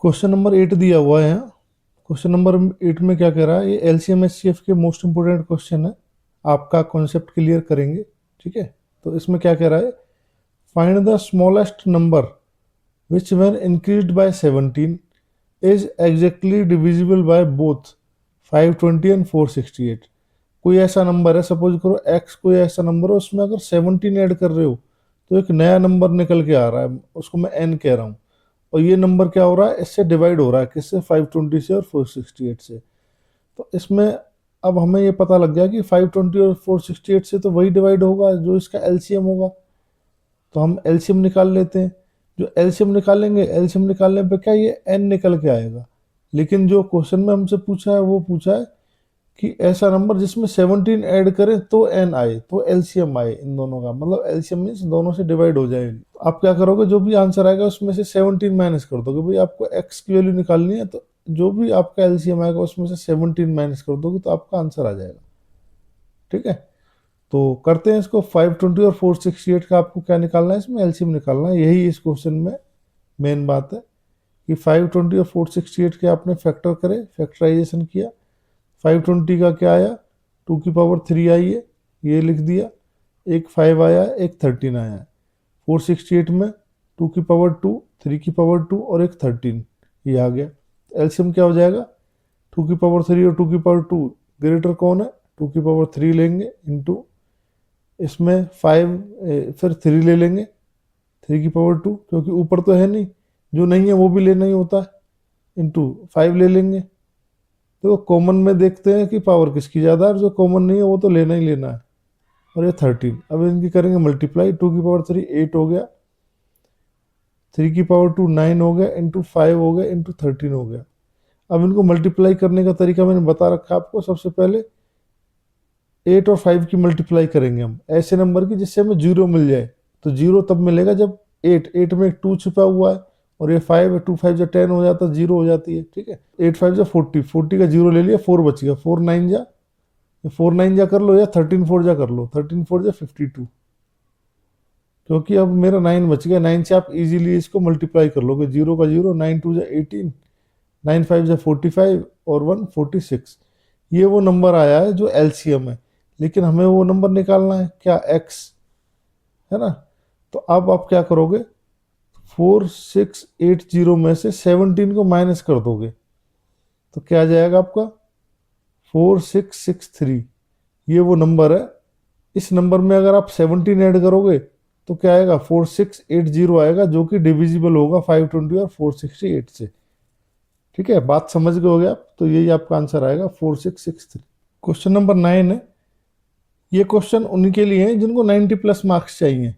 Question number 8 दिया हुआ है यहाँ। क्वेश्चन नंबर 8 में क्या कह रहा है, ये एलसीएम एचसीएफ के मोस्ट इंपोर्टेंट क्वेश्चन है, आपका कॉन्सेप्ट क्लियर करेंगे। ठीक है, तो इसमें क्या कह रहा है, find the smallest number which when increased by 17 is exactly divisible by both 520 and 468। कोई ऐसा नंबर है, सपोज करो x कोई ऐसा नंबर है, उसमें अगर 17 ऐड कर रहे हो तो एक नया नंबर निकल के आ रहा है, उसको मैं n कह रहा हूँ। और ये नंबर क्या हो रहा है, इससे डिवाइड हो रहा है, किससे, 520 से और 468 से। तो इसमें अब हमें ये पता लग गया कि 520 और 468 से तो वही डिवाइड होगा जो इसका एलसीएम होगा। तो हम एलसीएम निकाल लेते हैं। जो एलसीएम निकालेंगे, एलसीएम निकालने पे क्या, ये एन निकल के आएगा। लेकिन जो क्वेश्चन में हमसे पूछा है वो पूछा है कि ऐसा नंबर जिसमें 17 ऐड करें तो एन आए, तो एलसीएम आए इन दोनों का, मतलब एलसीएम मीन्स दोनों से डिवाइड हो जाए। आप क्या करोगे, जो भी आंसर आएगा उसमें से 17 माइनस कर दोगे। भाई आपको एक्स की वैल्यू निकालनी है, तो जो भी आपका एलसीएम आएगा उसमें से 17 माइनस कर दोगे तो आपका आंसर आ जाएगा। ठीक है, तो करते हैं इसको। 520 और 468 का आपको क्या निकालना है, इसमें एलसीएम निकालना है। यही इस क्वेश्चन में मेन बात है कि 520 और 468 के आपने फैक्टर करे, फैक्टराइजेशन किया। 520 का क्या आया, 2 की पावर 3 आई है, ये लिख दिया। एक 5 आया, एक 13 आया है। 468 में 2 की पावर 2, 3 की पावर 2 और एक 13, ये आ गया। एलसीएम क्या हो जाएगा, 2 की पावर 3 और 2 की पावर 2 ग्रेटर कौन है, 2 की पावर 3 लेंगे इंटू इसमें 5, फिर 3 ले लेंगे, 3 की पावर 2, क्योंकि ऊपर तो है नहीं, जो नहीं है वो भी लेना ही होता है, इंटू 5 ले लेंगे। तो कॉमन में देखते हैं कि पावर किसकी ज़्यादा है, और जो कॉमन नहीं है वो तो लेना ही लेना है। और ये 13, अब इनकी करेंगे मल्टीप्लाई। 2 की पावर 3 8 हो गया, 3 की पावर 2 9 हो गया, इंटू 5 हो गया, इंटू 13 हो गया। अब इनको मल्टीप्लाई करने का तरीका मैंने बता रखा है आपको। सबसे पहले 8 और 5 की मल्टीप्लाई करेंगे हम, ऐसे नंबर की जिससे हमें जीरो मिल जाए। तो जीरो तब मिलेगा जब 8 में एक 2 छिपा हुआ है, और ये 5 है, 2 5 जा 10 हो जाता है, जीरो हो जाती है। ठीक है, 8 5 जा 40, 40 का जीरो ले लिया, 4 बच गया, 4 9 जा, 4 9 जा कर लो, या 13 4 जा कर लो, 13 4 जा 52। क्योंकि अब मेरा 9 बच गया, 9 से आप इजीली इसको मल्टीप्लाई कर लोगे, जीरो का जीरो, 9 2 जा 18, 9 5 जा 45 और 1 46। ये वो नंबर आया है जो एलसीएम है। लेकिन हमें वो नंबर निकालना है क्या, एक्स, है ना। तो अब आप क्या करोगे, 4680 में से 17 को माइनस कर दोगे, तो क्या आ जाएगा आपका 4663। ये वो नंबर है। इस नंबर में अगर आप 17 ऐड करोगे तो क्या आएगा, 4680 आएगा, जो कि डिविजिबल होगा 520 और 468 से। ठीक है, बात समझ गए होगे आप, तो यही आपका आंसर आएगा 4663। क्वेश्चन नंबर 9 है। ये क्वेश्चन उनके लिए है जिनको 90 प्लस मार्क्स चाहिए,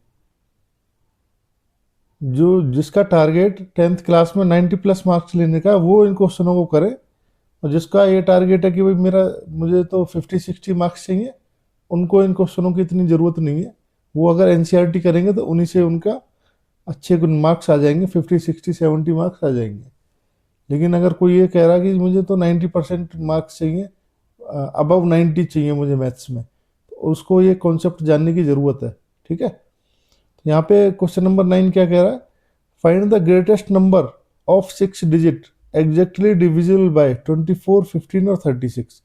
जो जिसका टारगेट 10th क्लास में 90 प्लस मार्क्स लेने का, वो इन क्वेश्चनों को करे। और जिसका ये टारगेट है कि भाई मुझे तो 50-60 मार्क्स चाहिए, उनको इन क्वेश्चनों की इतनी ज़रूरत नहीं है। वो अगर एनसीईआरटी करेंगे तो उन्हीं से उनका अच्छे मार्क्स आ जाएंगे, 50 60 70 मार्क्स आ जाएंगे। लेकिन अगर कोई ये कह रहा है कि मुझे तो 90% मार्क्स चाहिए, अबव 90 चाहिए मुझे मैथ्स में, तो उसको ये कॉन्सेप्ट जानने की ज़रूरत है। ठीक है, तो यहाँ पे क्वेश्चन नंबर 9 क्या कह रहा है, find the greatest number of 6 digit exactly divisible bye 24 15 और 36।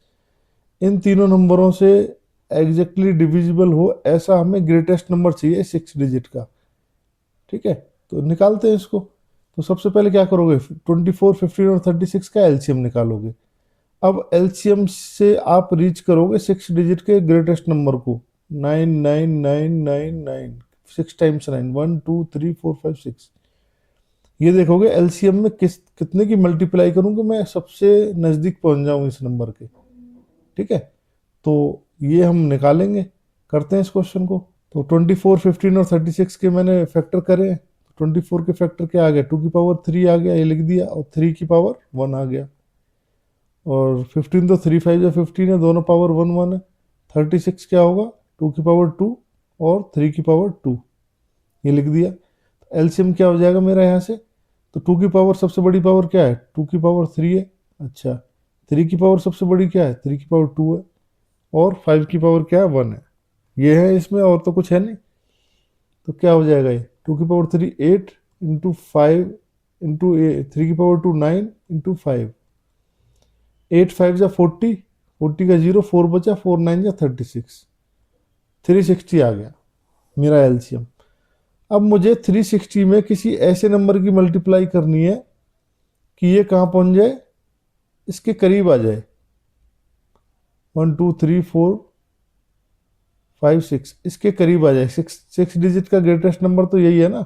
इन तीनों नंबरों से एग्जैक्टली डिविजिबल हो ऐसा हमें ग्रेटेस्ट नंबर चाहिए 6 डिजिट का। ठीक है, तो निकालते हैं इसको। तो सबसे पहले क्या करोगे, 24 15 और 36 का एलसीएम निकालोगे। अब एलसीएम से आप रीच करोगे 6 डिजिट के ग्रेटेस्ट नंबर को, 99999, 6 टाइम्स 9, 1 2 3 4 5 6। ये देखोगे एलसीएम में कितने की मल्टीप्लाई करूंगा मैं सबसे नज़दीक पहुंच जाऊं इस नंबर के। ठीक है, तो ये हम निकालेंगे, करते हैं इस क्वेश्चन को। तो 24 15 और 36 के मैंने फैक्टर करे। 24 के फैक्टर क्या आ गया, 2 की पावर 3 आ गया, ये लिख दिया, और 3 की पावर 1 आ गया। और 15 तो 3 5 या 15 है, दोनों पावर 1 1 है। 36 क्या होगा, 2 की पावर 2 और 3 की पावर 2, ये लिख दिया। एलसीएम क्या हो जाएगा मेरा यहाँ से, तो 2 की पावर सबसे बड़ी पावर क्या है, 2 की पावर 3 है। अच्छा, 3 की पावर सबसे बड़ी क्या है, 3 की पावर 2 है। और 5 की पावर क्या है, 1 है। ये है इसमें, और तो कुछ है नहीं। तो क्या हो जाएगा ये, 2 की पावर 3 8 इंटू 5 इंटू 3 की पावर 2 9 इंटू 5, 8 5 जा 40, 40 का 0, 4 बचा, 4 9 जा 36, 360 आ गया मेरा एलसीएम। अब मुझे 360 में किसी ऐसे नंबर की मल्टीप्लाई करनी है कि ये कहाँ पहुंच जाए, इसके करीब आ जाए। 1 2 3 4 5 6 इसके करीब आ जाए। सिक्स डिजिट का ग्रेटेस्ट नंबर तो यही है ना,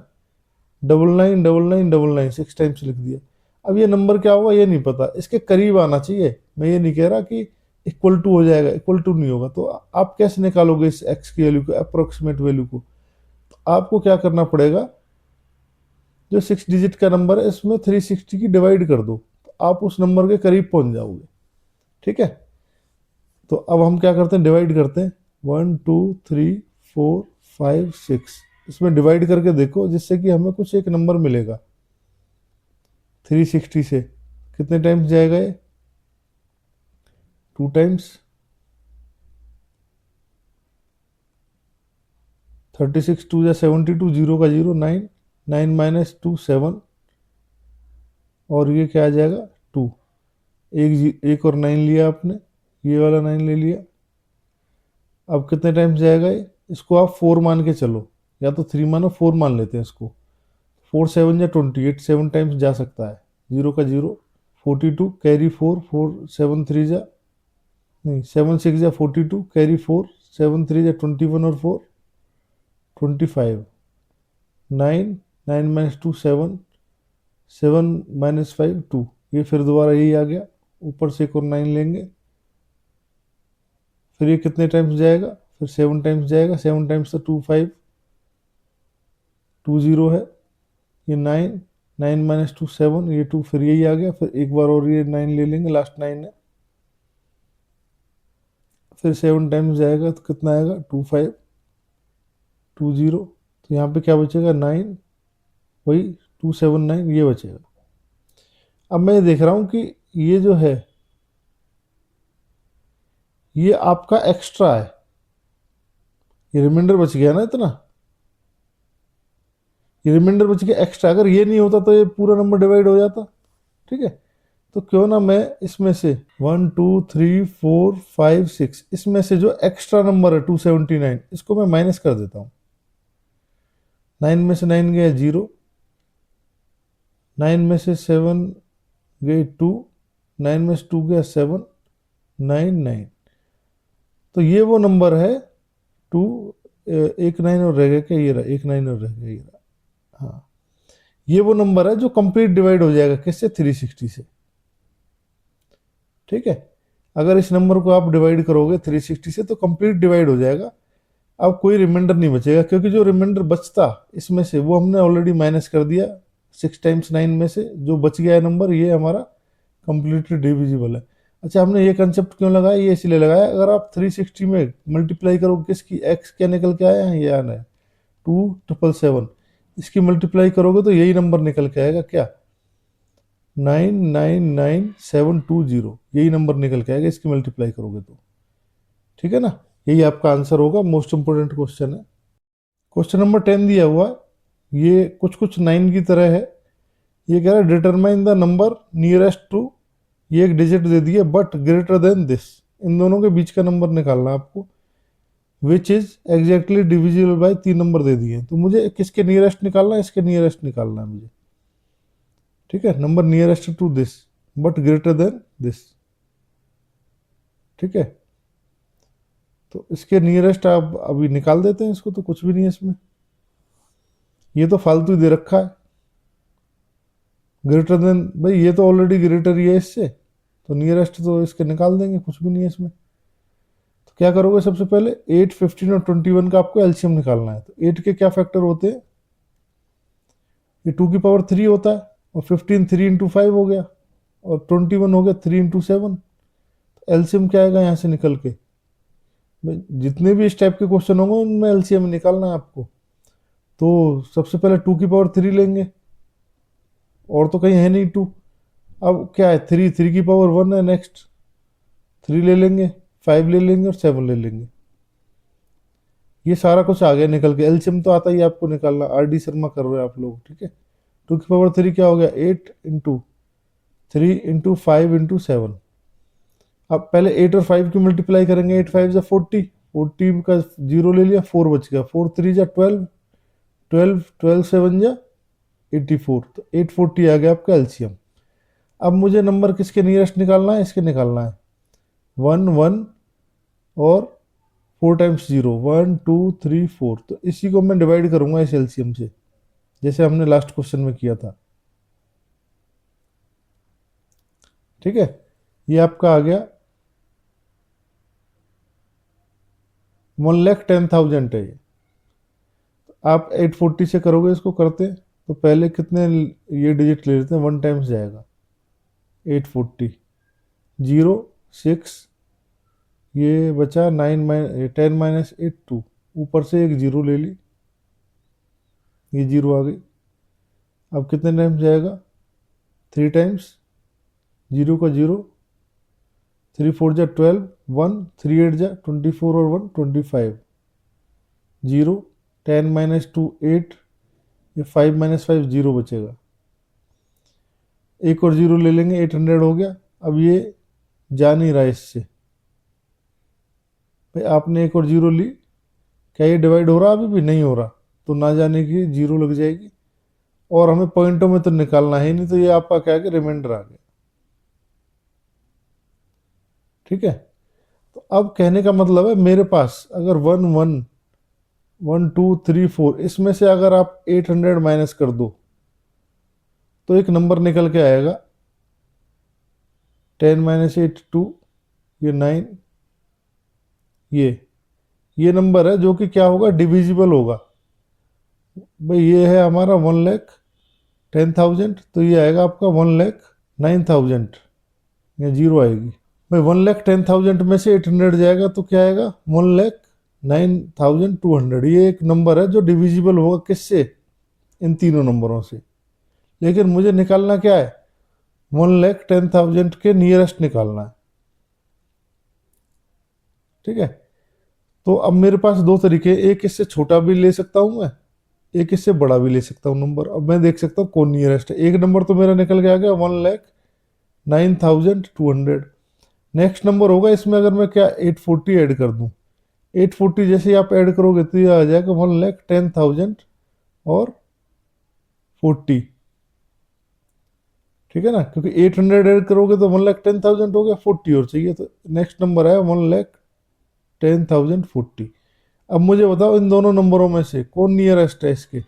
999999, 6 टाइम्स लिख दिया। अब ये नंबर क्या होगा ये नहीं पता, इसके करीब आना चाहिए। मैं ये नहीं कह रहा कि इक्वल टू हो जाएगा, इक्वल टू नहीं होगा। तो आप कैसे निकालोगे इस एक्स की वैल्यू को, अप्रोक्सीमेट वैल्यू को? तो आपको क्या करना पड़ेगा, जो 6 डिजिट का नंबर है इसमें 360 की डिवाइड कर दो, तो आप उस नंबर के करीब पहुंच जाओगे। ठीक है, तो अब हम क्या करते हैं, डिवाइड करते हैं। 1 2 3 4 5 6, इसमें डिवाइड करके देखो जिससे कि हमें कुछ एक नंबर मिलेगा। 360 से कितने टाइम्स जाएगा ये, 2 टाइम्स। 36 2 या 72, 0 का 0, 9, 9 माइनस 2 7, और ये क्या आ जाएगा 2। एक और 9 लिया आपने, ये वाला 9 ले लिया। अब कितने टाइम्स जाएगा ये, इसको आप 4 मान के चलो, या तो 3 मानो, 4 मान लेते हैं इसको। 4 7 या 28, 7 टाइम्स जा सकता है। 0 का 0, 42 कैरी 4, 4 7 3 जा, नहीं 7 6 जा 42, कैरी 4, 7 3 जा 21 और 4 25, 9, 9 माइनस 2 7, 7 माइनस 5 2, ये फिर दोबारा यही आ गया। ऊपर से एक और 9 लेंगे, फिर ये कितने टाइम्स जाएगा, फिर 7 टाइम्स जाएगा। 7 टाइम्स तो 2 5 2 0 है, ये 9, 9 माइनस 2 7, ये 2, फिर यही आ गया। फिर एक बार और ये 9 ले लेंगे, लास्ट 9 है। फिर 7 टाइम्स जाएगा तो कितना आएगा, 2 5 2 0, तो यहाँ पे क्या बचेगा 9, वही 2 7 9, ये बचेगा। अब मैं देख रहा हूँ कि ये जो है ये आपका एक्स्ट्रा है, ये रिमाइंडर बच गया ना इतना, ये रिमाइंडर बच गया एक्स्ट्रा। अगर ये नहीं होता तो ये पूरा नंबर डिवाइड हो जाता। ठीक है, तो क्यों ना मैं इसमें से 1 2 3 4 5 6, इसमें से जो एक्स्ट्रा नंबर है 279, इसको मैं माइनस कर देता हूँ। 9 में से 9 गया 0, 9 में से 7 गए 2, 9 में से 2 गया 7, 9 9। तो ये वो नंबर है 2, एक 9 और रह गया क्या, ये रहा, एक 9 और रह गया, ये रहा। हाँ, ये वो नंबर है जो कंप्लीट डिवाइड हो जाएगा किससे, 360 से। ठीक है, अगर इस नंबर को आप डिवाइड करोगे 360 से तो कंप्लीट डिवाइड हो जाएगा। अब कोई रिमाइंडर नहीं बचेगा, क्योंकि जो रिमाइंडर बचता इसमें से वो हमने ऑलरेडी माइनस कर दिया। 6 टाइम्स 9 में से जो बच गया है नंबर, ये हमारा कंप्लीटली डिविजिबल है। अच्छा, हमने ये कंसेप्ट क्यों लगाया, ये इसलिए लगाया, अगर आप 360 में मल्टीप्लाई करोगे किसकी, एक्स क्या निकल के आया है, ये आना है 2777, इसकी मल्टीप्लाई करोगे तो यही नंबर निकल के आएगा, क्या 999720, यही नंबर निकल के आएगा इसकी मल्टीप्लाई करोगे तो। ठीक है ना, यही आपका आंसर होगा। मोस्ट इंपोर्टेंट क्वेश्चन है। क्वेश्चन नंबर 10 दिया हुआ है, ये कुछ कुछ 9 की तरह है। ये कह रहा है determine the number nearest to, ये एक डिजिट दे दिए, बट ग्रेटर देन दिस, इन दोनों के बीच का नंबर निकालना है आपको। Which is exactly divisible by, 3 number दे दिए, तो मुझे किसके नियरेस्ट निकालना है, इसके नियरेस्ट निकालना है मुझे। ठीक है, number nearest to this but greater than this. ठीक है, तो इसके नियरेस्ट आप अभी निकाल देते हैं इसको, तो कुछ भी नहीं है इसमें, ये तो फालतू दे रखा है। ग्रेटर देन, भाई ये तो ऑलरेडी ग्रेटर ही है इससे, तो नियरेस्ट तो इसके निकाल देंगे, कुछ भी नहीं है इसमें। तो क्या करोगे, सबसे पहले 8 15 और 21 का आपको एलसीएम निकालना है। तो 8 के क्या फैक्टर होते हैं, ये 2 की पावर 3 होता है, और 15 3 इंटू 5 हो गया, और 21 हो गया 3 इंटू 7। एलसीएम क्या आएगा यहाँ से निकल के, जितने भी इस टाइप के क्वेश्चन होंगे उनमें एलसीएम निकालना है आपको। तो सबसे पहले 2 की पावर 3 लेंगे, और तो कहीं है नहीं 2। अब क्या है, 3 3 की पावर 1 है, नेक्स्ट 3 ले लेंगे, 5 ले लेंगे और 7 ले लेंगे। ये सारा कुछ आ गया निकल के। एलसीएम तो आता ही आपको निकालना, आर डी शर्मा कर रहे हो आप लोग। ठीक है, टू की पावर 3 क्या हो गया 8 इंटू 3 इंटू 5 इंटू 7। अब पहले 8 और 5 की मल्टीप्लाई करेंगे, 8 5 जा 40, 40 का जीरो ले लिया, 4 बच गया, 4 3 जा 12, 12 12 7 जा 84, तो 840 आ गया आपका एलसीएम। अब मुझे नंबर किसके नियरेस्ट निकालना है, इसके निकालना है 1 1 और 4 टाइम्स 0, 1 2 3 4। तो इसी को मैं डिवाइड करूंगा इस एलसीएम से, जैसे हमने लास्ट क्वेश्चन में किया था। ठीक है, ये आपका आ गया 1,10,000 है ये। आप 840 से करोगे इसको करते, तो पहले कितने ये डिजिट ले लेते हैं, 1 टाइम्स जाएगा 840, 0 6, ये बचा 10 माइनस 8 2, ऊपर से एक जीरो ले ली, ये जीरो आ गई। अब कितने टाइम्स जाएगा 3 टाइम्स, जीरो का जीरो, 3 4 जा 12, 1 3 8 जा 24 और 1 25, जीरो 10 माइनस 2 8, ये 5 माइनस 5 जीरो बचेगा, एक और जीरो ले लेंगे, 800 हो गया। अब ये जा नहीं रहा इससे, भाई आपने एक और जीरो ली, क्या ये डिवाइड हो रहा, अभी भी नहीं हो रहा, तो ना जाने की जीरो लग जाएगी, और हमें पॉइंटों में तो निकालना है नहीं, तो ये आपका क्या है, रिमाइंडर आ गया। ठीक है, तो अब कहने का मतलब है मेरे पास अगर 1 1 1 2 3 4 इसमें से अगर आप 800 माइनस कर दो तो एक नंबर निकल के आएगा 10 माइनस 8 2, ये 9, ये नंबर है जो कि क्या होगा, डिविजिबल होगा। भाई ये है हमारा 1,10,000, तो ये आएगा आपका 1,09,000, ये जीरो आएगी। भाई 1,10,000 में से 800 जाएगा तो क्या आएगा 1,09,200। ये एक नंबर है जो डिविजिबल होगा किससे, इन तीनों नंबरों से। लेकिन मुझे निकालना क्या है, 1,10,000 के नियरेस्ट निकालना है। ठीक है, तो अब मेरे पास दो तरीके, एक इससे छोटा भी ले सकता हूं मैं, एक इससे बड़ा भी ले सकता हूँ नंबर। अब मैं देख सकता हूँ कौन नियरेस्ट है। एक नंबर तो मेरा निकल के आ गया 1,09,200। नेक्स्ट नंबर होगा इसमें, अगर मैं क्या 840 ऐड कर दूं, 840 जैसे ही आप ऐड करोगे तो ये आ जाएगा 1,10,000 और 40। ठीक है ना, क्योंकि 800 ऐड करोगे तो 1,10,000 हो गया, 40 और चाहिए, तो नेक्स्ट नंबर है 1,10,040। अब मुझे बताओ इन दोनों नंबरों में से कौन नियरेस्ट है इसके।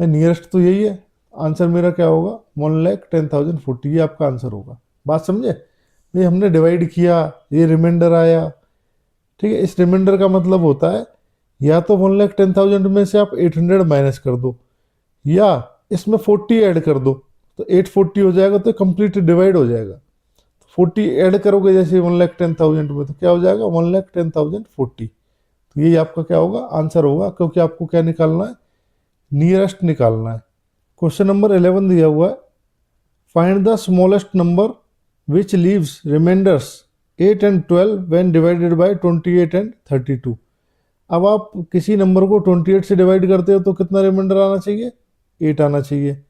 नियरेस्ट तो यही है, आंसर मेरा क्या होगा 1,10,040, ये आपका आंसर होगा। बात समझे, ये हमने डिवाइड किया, ये रिमाइंडर आया। ठीक है, इस रिमाइंडर का मतलब होता है या तो 1,10,000 में से आप 800 माइनस कर दो, या इसमें 40 ऐड कर दो, तो 840 हो जाएगा, तो कंप्लीट डिवाइड हो जाएगा। 40 ऐड करोगे जैसे 1,10,000 में, तो क्या हो जाएगा 1,10,040। तो यही आपका क्या होगा, आंसर होगा, क्योंकि आपको क्या निकालना है, नियरेस्ट निकालना है। क्वेश्चन नंबर 11 दिया हुआ है, find the smallest number which leaves remainders 8 and 12 when divided by 28 and 32। अब आप किसी नंबर को 28 से डिवाइड करते हो तो कितना रिमाइंडर आना चाहिए, 8 आना चाहिए,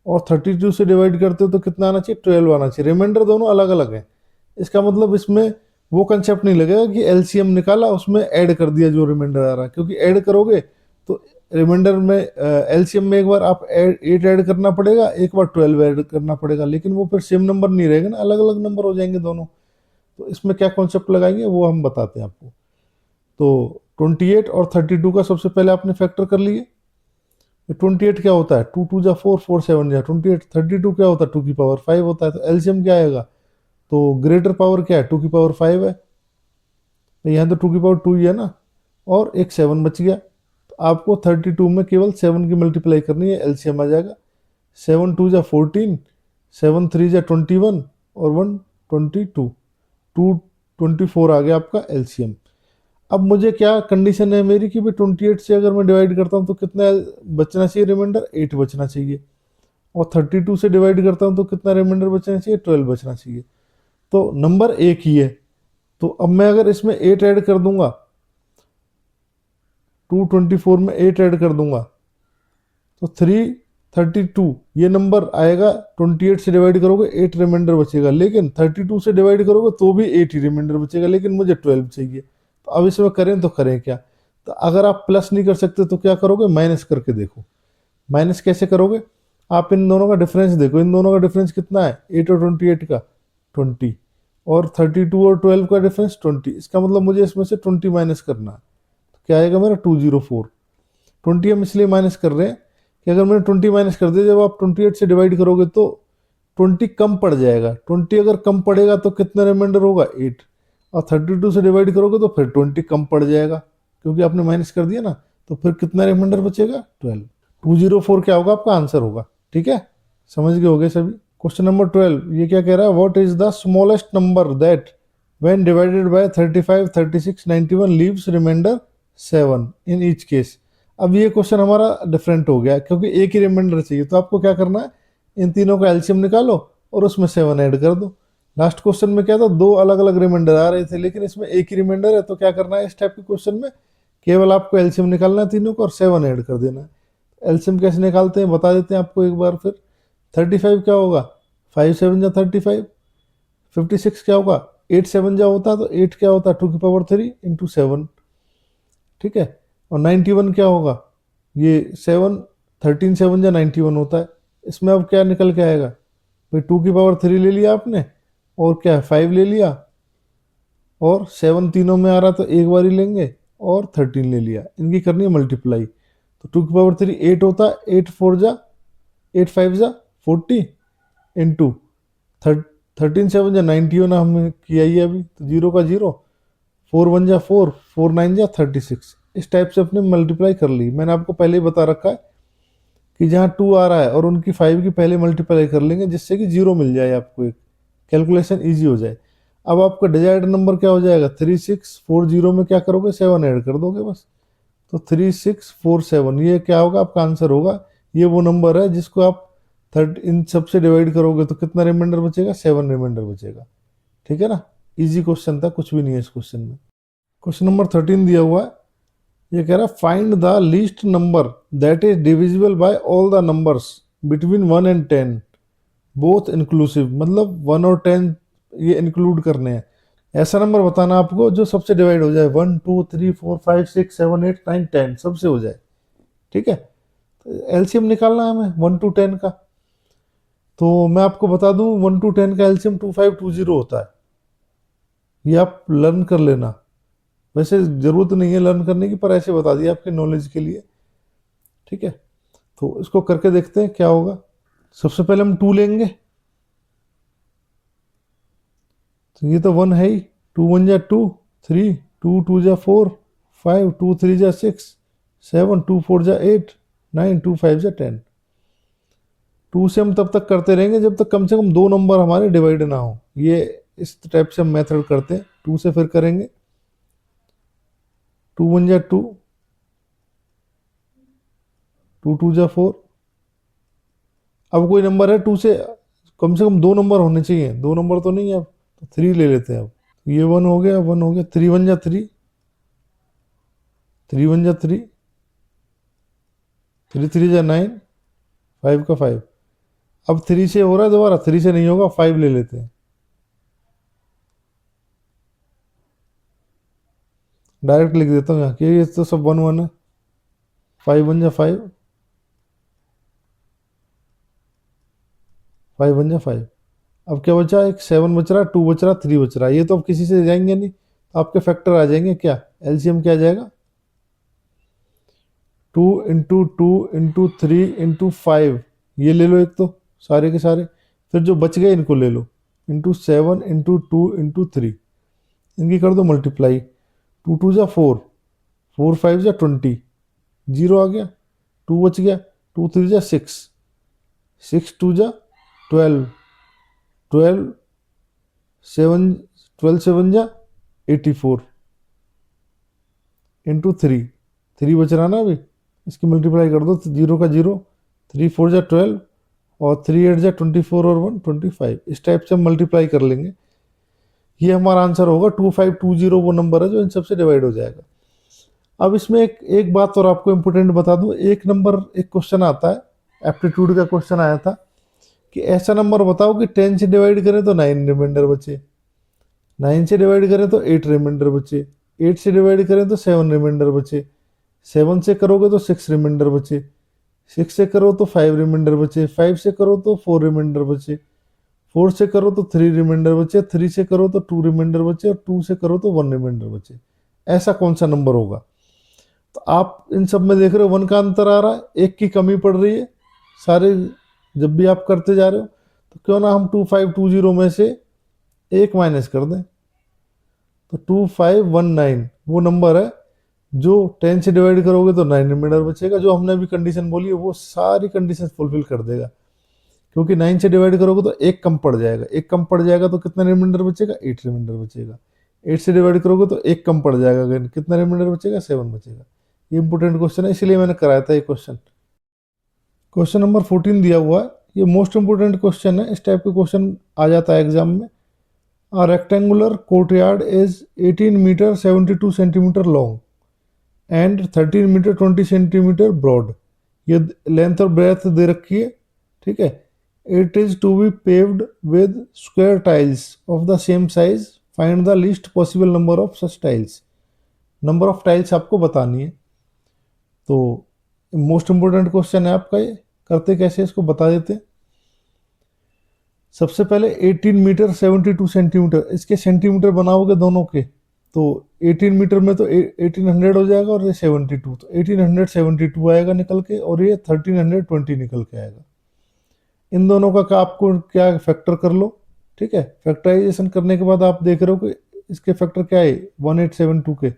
और 32 से डिवाइड करते हो तो कितना आना चाहिए, 12 आना चाहिए। रिमाइंडर दोनों अलग अलग हैं, इसका मतलब इसमें वो कंसेप्ट नहीं लगेगा कि एलसीएम निकाला उसमें ऐड कर दिया जो रिमाइंडर आ रहा है, क्योंकि ऐड करोगे तो रिमाइंडर में एलसीएम में एक बार आप 8 ऐड करना पड़ेगा, एक बार 12 ऐड करना पड़ेगा, लेकिन वो फिर सेम नंबर नहीं रहेगा ना, अलग अलग नंबर हो जाएंगे दोनों। तो इसमें क्या कॉन्सेप्ट लगाएंगे वो हम बताते हैं आपको। तो 28 और 32 का सबसे पहले आपने फैक्टर कर लिए। 28 क्या होता है, 2 2 जा 4, 4 7 जा 28। 32 क्या होता है, 2 की पावर 5 होता है। तो एलसीएम क्या आएगा, तो ग्रेटर पावर क्या है, 2 की पावर 5 है, तो यहाँ तो 2 की पावर 2 ही है ना, और एक 7 बच गया। तो आपको 32 में केवल 7 की मल्टीप्लाई करनी है, एलसीएम आ जाएगा 7 2 जा 14, 7 3 जा 21 और 1 22, 224 आ गया आपका एलसीएम। अब मुझे क्या कंडीशन है मेरी कि भाई 28 से अगर मैं डिवाइड करता हूँ तो कितना बचना चाहिए रिमाइंडर, 8 बचना चाहिए, और 32 से डिवाइड करता हूँ तो कितना रिमाइंडर बचना चाहिए, 12 बचना चाहिए। तो नंबर एक ही है, तो अब मैं अगर इसमें 8 ऐड कर दूंगा, 224 में 8 ऐड कर दूंगा, तो 332 ये नंबर आएगा, 28 से डिवाइड करोगे 8 रिमाइंडर बचेगा, लेकिन 32 से डिवाइड करोगे तो भी 8 ही रिमाइंडर बचेगा, लेकिन मुझे 12 चाहिए। तो अब इसमें करें तो करें क्या? तो अगर आप प्लस नहीं कर सकते तो क्या करोगे, माइनस करके देखो। माइनस कैसे करोगे, आप इन दोनों का डिफरेंस देखो, इन दोनों का डिफरेंस कितना है, 8 और 28 का 20, और 32 और 12 का डिफरेंस 20। इसका मतलब मुझे इसमें से 20 माइनस करना है, तो क्या आएगा मेरा 204। 20 हम इसलिए माइनस कर रहे हैं कि अगर मैंने 20 माइनस कर दिया, जब आप 28 से डिवाइड करोगे तो 20 कम पड़ जाएगा। 20 अगर कम पड़ेगा तो कितना रिमाइंडर होगा, 8, और 32 से डिवाइड करोगे तो फिर 20 कम पड़ जाएगा, क्योंकि आपने माइनस कर दिया ना। तो फिर कितना रिमाइंडर बचेगा, 12। 204 क्या होगा, आपका आंसर होगा। ठीक है, समझ गए होगे सभी। क्वेश्चन नंबर 12 ये क्या कह रहा है, what is the smallest number that when divided by 35, 36, 91 leaves remainder 7 in each case. अब ये क्वेश्चन हमारा डिफरेंट हो गया, क्योंकि एक ही रिमाइंडर चाहिए, तो आपको क्या करना है, इन तीनों का एलसीएम निकालो और उसमें 7 ऐड कर दो। लास्ट क्वेश्चन में क्या था, दो अलग अलग रिमाइंडर आ रहे थे, लेकिन इसमें एक ही रिमाइंडर है, तो क्या करना है इस टाइप के क्वेश्चन में, केवल आपको एलसीएम निकालना है तीनों को और 7 ऐड कर देना है। एलसीएम कैसे निकालते हैं बता देते हैं आपको एक बार फिर। 35 क्या होगा, 5 7 जा 35। 56 क्या होगा, 8 7 जा होता है, तो 8 क्या होता है 2 की पावर 3 इंटू 7। ठीक है, और 91 क्या होगा, ये 7, 13 7 जा 91 होता है। इसमें अब क्या निकल के आएगा भाई, 2 की पावर 3 ले लिया आपने, और क्या है 5 ले लिया, और 7 तीनों में आ रहा तो एक बार ही लेंगे, और 13 ले लिया, इनकी करनी है मल्टीप्लाई। तो 2 की पावर 3 8 होता है, 8 4 जा 8 5 जा 40 इंटू 13 7 जा 91 हमने किया ही है अभी, तो 0 का 0, 4 1 जा 4, 4 9 जा 36। इस टाइप से अपने मल्टीप्लाई कर ली। मैंने आपको पहले ही बता रखा है कि जहाँ 2 आ रहा है और उनकी 5 की पहले मल्टीप्लाई कर लेंगे, जिससे कि 0 मिल जाए आपको, एक कैलकुलेशन ईजी हो जाए। अब आपका डिजायर्ड नंबर क्या हो जाएगा, 3640 में क्या करोगे, 7 ऐड कर दोगे बस। तो 3647 ये क्या होगा, आपका आंसर होगा। ये वो नंबर है जिसको आप थर्ड इन सबसे डिवाइड करोगे तो कितना रिमाइंडर बचेगा, 7 रिमाइंडर बचेगा। ठीक है ना, इजी क्वेश्चन था, कुछ भी नहीं है इस क्वेश्चन में। क्वेश्चन नंबर 13 दिया हुआ है, ये कह रहा है find the least number that is divisible by all the numbers between 1 and 10 both inclusive. मतलब 1 और 10 ये इंक्लूड करने हैं। ऐसा नंबर बताना आपको जो सबसे डिवाइड हो जाए, 1 2 3 4 5 6 7 8 9 10 सबसे हो जाए। ठीक है, एलसीएम निकालना है हमें 1 to 10 का। तो मैं आपको बता दूं 1 to 10 का एलसीएम 2520 होता है, ये आप लर्न कर लेना। वैसे जरूरत नहीं है लर्न करने की, पर ऐसे बता दिया आपके नॉलेज के लिए। ठीक है, तो इसको करके देखते हैं क्या होगा। सबसे पहले हम 2 लेंगे, तो ये तो 1 है ही, 2 1 जा 2 3, 2 2 जा 4 5, 2 3 जा 6 7, 2 4 जा 8 9, 2 5 जा 10। 2 से हम तब तक करते रहेंगे जब तक कम से कम 2 नंबर हमारे डिवाइड ना हो। ये इस टाइप से हम मेथड करते हैं। 2 से फिर करेंगे, 2 1 जा 2, 2 2 जा 4। अब कोई नंबर है 2 से कम 2 नंबर होने चाहिए, 2 नंबर तो नहीं है, अब तो 3 ले लेते हैं। अब ये 1 हो गया, 1 हो गया, 3 1 जा 3, 3 1 जा 3, 3 3 जा 9, 5 का 5। अब 3 से हो रहा है दोबारा, 3 से नहीं होगा, 5 ले लेते हैं। डायरेक्ट लिख देता हूँ यहाँ, कि ये तो सब 1 1 है। 5 1 जा 5, 5 1 जा 5। अब क्या बचा, एक 7 बच रहा, 2 बच रहा, 3 बच रहा है। ये तो अब किसी से जाएंगे नहीं, तो आपके फैक्टर आ जाएंगे। क्या एलसीएम क्या आ जाएगा, 2 इंटू 2 इंटू 3 इंटू 5, ये ले लो एक तो सारे के सारे, फिर जो बच गए इनको ले लो, इंटू 7 इंटू 2 इंटू 3, इनकी कर दो मल्टीप्लाई। 2 2 जा 4, 4 5 जा 20, 0 आ गया, 2 बच गया, 2 3 जा 6, 6 2 जा 12, 12 7, 12 7 जा 84 इंटू 3, 3 बच रहा ना अभी, इसकी मल्टीप्लाई कर दो, 0 का 0, 3 4 जा 12, और 3 8 जा 24, और 1 25। इस टाइप से हम मल्टीप्लाई कर लेंगे। ये हमारा आंसर होगा 2520, वो नंबर है जो इन सबसे डिवाइड हो जाएगा। अब इसमें एक एक बात और आपको इम्पोर्टेंट बता दूं, एक नंबर एक क्वेश्चन आता है, एप्टीट्यूड का क्वेश्चन आया था कि ऐसा नंबर बताओ कि 10 से डिवाइड करें तो 9 रिमाइंडर बचे, 9 से डिवाइड करें तो 8 रिमाइंडर बचे, 8 से डिवाइड करें तो 7 रिमाइंडर बचे, 7 से करोगे तो 6 रिमाइंडर बचे, 6 से करो तो 5 रिमाइंडर बचे, 5 से करो तो 4 रिमाइंडर बचे, 4 से करो तो 3 रिमाइंडर बचे, 3 से करो तो 2 रिमाइंडर बचे, और 2 से करो तो 1 रिमाइंडर बचे। ऐसा कौन सा नंबर होगा? तो आप इन सब में देख रहे हो 1 का अंतर आ रहा है, एक की कमी पड़ रही है सारे, जब भी आप करते जा रहे हो। तो क्यों ना हम 2520 में से एक माइनस कर दें, तो 2519 वो नंबर है जो 10 से डिवाइड करोगे तो 9 रिमाइंडर बचेगा। जो हमने अभी कंडीशन बोली है वो सारी कंडीशन फुलफिल कर देगा, क्योंकि 9 से डिवाइड करोगे तो एक कम पड़ जाएगा, एक कम पड़ जाएगा तो कितना रिमाइंडर बचेगा? 8 रिमाइंडर बचेगा। 8 से डिवाइड करोगे तो एक कम पड़ जाएगा, अगर कितना रिमाइंडर बचेगा? 7 बचेगा। ये इंपॉर्टेंट क्वेश्चन है, इसलिए मैंने कराया था ये क्वेश्चन। क्वेश्चन नंबर 14 दिया हुआ है, ये मोस्ट इंपोर्टेंट क्वेश्चन है, इस टाइप के क्वेश्चन आ जाता है एग्जाम में। A rectangular courtyard is 18 meter 72 centimeter long and 13 metre 20 centimetre broad. ये लेंथ और ब्रेथ दे रखी है, ठीक है। It is to be paved with square tiles of the same size, find the least possible number of such tiles. Number of tiles आपको बतानी है। तो मोस्ट इंपोर्टेंट क्वेश्चन है आपका ये। करते कैसे, इसको बता देते हैं। सबसे पहले 18 मीटर 72 सेंटीमीटर, इसके सेंटीमीटर बनाओगे दोनों के, तो 18 मीटर में तो 1800 हो जाएगा, और ये 72 तो 1872 आएगा निकल के, और ये 1320 निकल के आएगा। इन दोनों का आपको क्या फैक्टर कर लो, ठीक है। फैक्टराइजेशन करने के बाद आप देख रहे हो कि इसके फैक्टर क्या है, 1872 के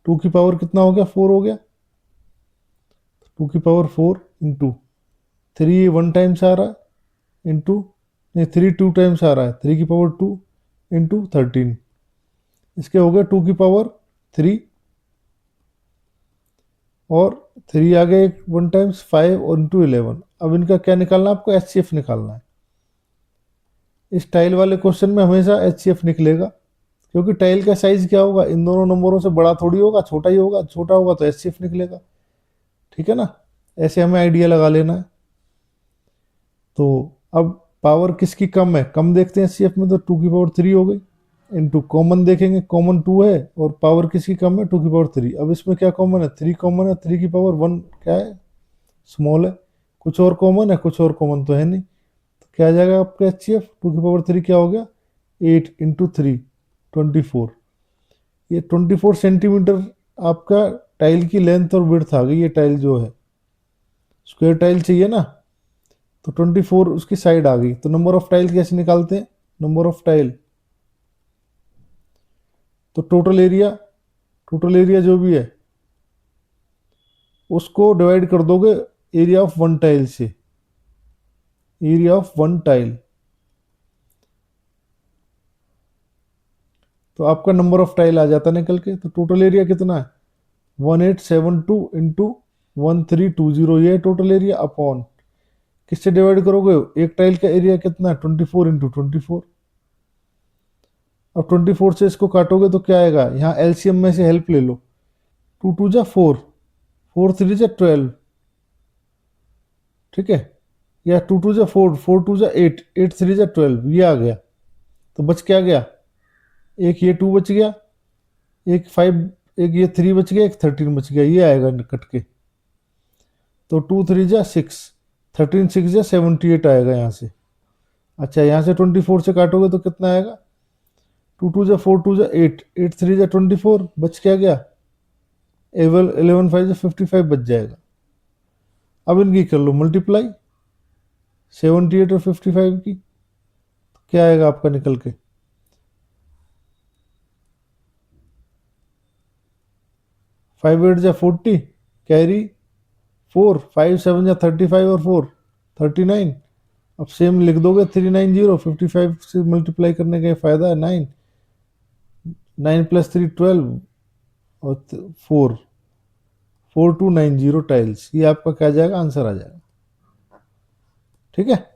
2 की पावर कितना हो गया? 4 हो गया। 2 की पावर 4 इंटू 3 1 टाइम्स आ रहा है, इंटू नहीं 3 2 टाइम्स आ रहा है, 3 की पावर 2 इंटू 13, इसके हो गए 2 की पावर 3, और 3 आ गए 1 टाइम्स 5 और इंटू 11। अब इनका क्या निकालना है आपको? एचसीएफ निकालना है। इस टाइल वाले क्वेश्चन में हमेशा एचसीएफ निकलेगा, क्योंकि टाइल का साइज क्या होगा? इन दोनों नंबरों से बड़ा थोड़ी होगा, छोटा ही होगा, छोटा होगा तो एचसीएफ निकलेगा, ठीक है ना। ऐसे हमें आइडिया लगा लेना है। तो अब पावर किसकी कम है? कम देखते हैं एचसीएफ में, तो 2 की पावर 3 हो गई, इंटू कॉमन देखेंगे, कॉमन 2 है, और पावर किसकी कम है? 2 की पावर 3। अब इसमें क्या कॉमन है? 3 कॉमन है, 3 की पावर 1 क्या है? स्मॉल है। कुछ और कॉमन है? कुछ और कॉमन तो है नहीं, तो क्या आ जाएगा आपका एचसीएफ? 2 की पावर 3 क्या हो गया? 8 इंटू 3 24। ये 24 सेंटीमीटर आपका टाइल की लेंथ और विड्थ आ गई। ये टाइल जो है स्क्वायर टाइल चाहिए ना, तो 24 उसकी साइड आ गई। तो नंबर ऑफ टाइल कैसे निकालते हैं? नंबर ऑफ टाइल, तो टोटल एरिया जो भी है उसको डिवाइड कर दोगे एरिया ऑफ वन टाइल से, एरिया ऑफ वन टाइल, तो आपका नंबर ऑफ टाइल आ जाता निकल के। तो टोटल एरिया कितना है? 1872 इंटू 1320, ये टोटल एरिया अपॉन किससे डिवाइड करोगे? एक टाइल का एरिया कितना है? 24 इंटू 24। अब 24 से इसको काटोगे तो क्या आएगा? यहाँ एलसीएम में से हेल्प ले लो, 2 2 जा 4, 4 3 जा 12, ठीक है। या 2 2 जा 4, 4 2 जा 8, 8 3 जा 12, ये आ गया। तो बच क्या गया? एक ये 2 बच गया, एक 5, एक ये 3 बच गया, एक 13 बच गया, ये आएगा कट के। तो 2 3 जा 6, 13 6 जा 78 आएगा यहाँ से। अच्छा, यहाँ से 24 से काटोगे तो कितना आएगा? 2 2 जा 4, 2 जा 8, 8 3 जा 24, बच क्या गया? 11 5 जा 55 बच जाएगा। अब इनकी कर लो मल्टीप्लाई, 78 और 55 की, क्या आएगा आपका निकल के? 5 8 जा 40, कैरी 4, 5 7 जा 35 और 4 39। अब सेम लिख दोगे 390, 55 से मल्टीप्लाई करने का फायदा है 9, 9 प्लस 3 12, और 4, 4290 टाइल्स, ये आपका क्या आ जाएगा? आंसर आ जाएगा, ठीक है।